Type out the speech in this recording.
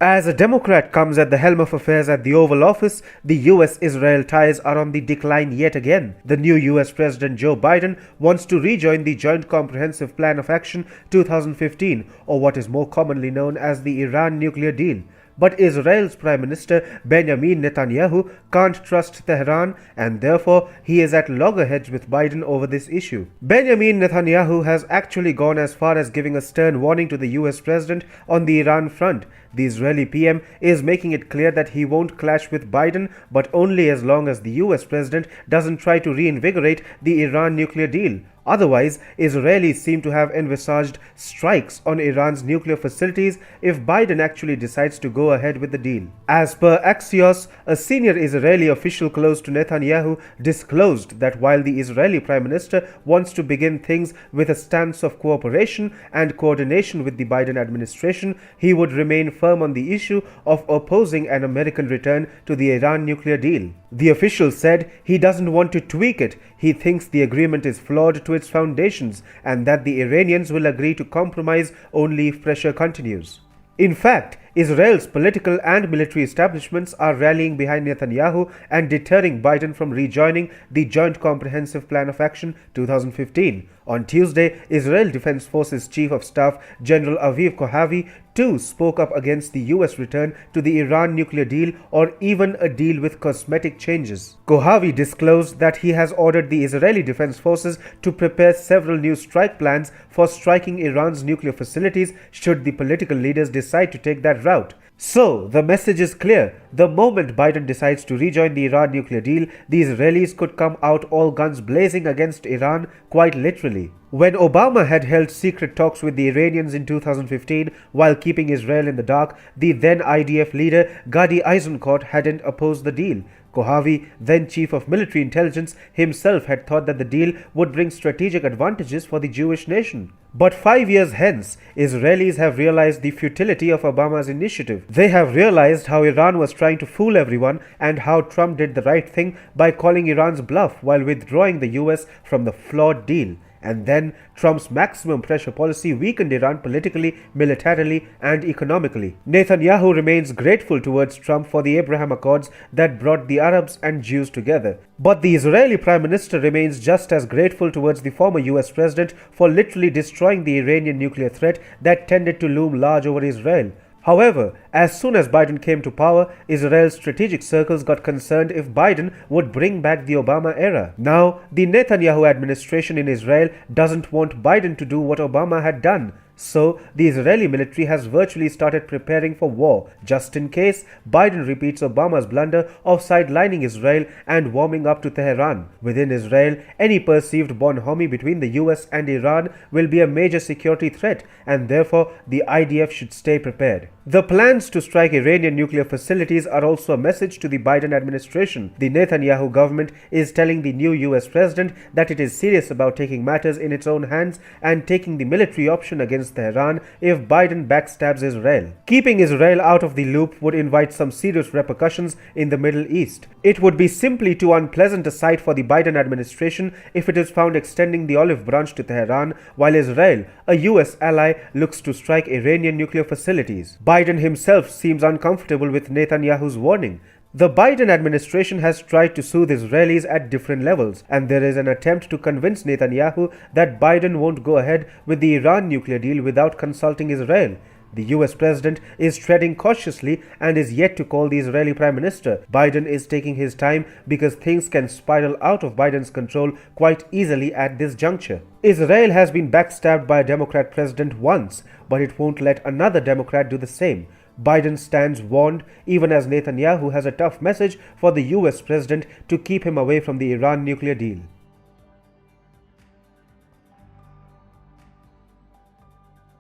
As a Democrat comes at the helm of affairs at the Oval Office, the US-Israel ties are on the decline yet again. The new US President Joe Biden wants to rejoin the Joint Comprehensive Plan of Action 2015, or what is more commonly known as the Iran nuclear deal. But Israel's Prime Minister Benjamin Netanyahu can't trust Tehran, and therefore he is at loggerheads with Biden over this issue. Benjamin Netanyahu has actually gone as far as giving a stern warning to the US President on the Iran front. The Israeli PM is making it clear that he won't clash with Biden, but only as long as the US President doesn't try to reinvigorate the Iran nuclear deal. Otherwise, Israelis seem to have envisaged strikes on Iran's nuclear facilities if Biden actually decides to go ahead with the deal. As per Axios, a senior Israeli official close to Netanyahu disclosed that while the Israeli Prime Minister wants to begin things with a stance of cooperation and coordination with the Biden administration, he would remain firm on the issue of opposing an American return to the Iran nuclear deal. The official said he doesn't want to tweak it. He thinks the agreement is flawed to its foundations and that the Iranians will agree to compromise only if pressure continues. In fact, Israel's political and military establishments are rallying behind Netanyahu and deterring Biden from rejoining the Joint Comprehensive Plan of Action 2015. On Tuesday, Israel Defense Forces Chief of Staff General Aviv Kohavi too spoke up against the US return to the Iran nuclear deal or even a deal with cosmetic changes. Kohavi disclosed that he has ordered the Israeli Defense Forces to prepare several new strike plans for striking Iran's nuclear facilities should the political leaders decide to take that route. So, the message is clear. The moment Biden decides to rejoin the Iran nuclear deal, the Israelis could come out all guns blazing against Iran, quite literally. When Obama had held secret talks with the Iranians in 2015 while keeping Israel in the dark, the then IDF leader Gadi Eisenkot hadn't opposed the deal. Kohavi, then chief of military intelligence, himself had thought that the deal would bring strategic advantages for the Jewish nation. But 5 years hence, Israelis have realized the futility of Obama's initiative. They have realized how Iran was trying to fool everyone and how Trump did the right thing by calling Iran's bluff while withdrawing the US from the flawed deal. And then Trump's maximum pressure policy weakened Iran politically, militarily, and economically. Netanyahu remains grateful towards Trump for the Abraham Accords that brought the Arabs and Jews together. But the Israeli Prime Minister remains just as grateful towards the former US President for literally destroying the Iranian nuclear threat that tended to loom large over Israel. However, as soon as Biden came to power, Israel's strategic circles got concerned if Biden would bring back the Obama era. Now, the Netanyahu administration in Israel doesn't want Biden to do what Obama had done. So, the Israeli military has virtually started preparing for war, just in case Biden repeats Obama's blunder of sidelining Israel and warming up to Tehran. Within Israel, any perceived bonhomie between the US and Iran will be a major security threat, and therefore the IDF should stay prepared. The plans to strike Iranian nuclear facilities are also a message to the Biden administration. The Netanyahu government is telling the new US president that it is serious about taking matters in its own hands and taking the military option against Tehran if Biden backstabs Israel. Keeping Israel out of the loop would invite some serious repercussions in the Middle East. It would be simply too unpleasant a sight for the Biden administration if it is found extending the olive branch to Tehran while Israel, a US ally, looks to strike Iranian nuclear facilities. Biden himself seems uncomfortable with Netanyahu's warning. The Biden administration has tried to soothe Israelis at different levels, and there is an attempt to convince Netanyahu that Biden won't go ahead with the Iran nuclear deal without consulting Israel. The US president is treading cautiously and is yet to call the Israeli prime minister. Biden is taking his time because things can spiral out of Biden's control quite easily at this juncture. Israel has been backstabbed by a Democrat president once, but it won't let another Democrat do the same. Biden stands warned, even as Netanyahu has a tough message for the US president to keep him away from the Iran nuclear deal.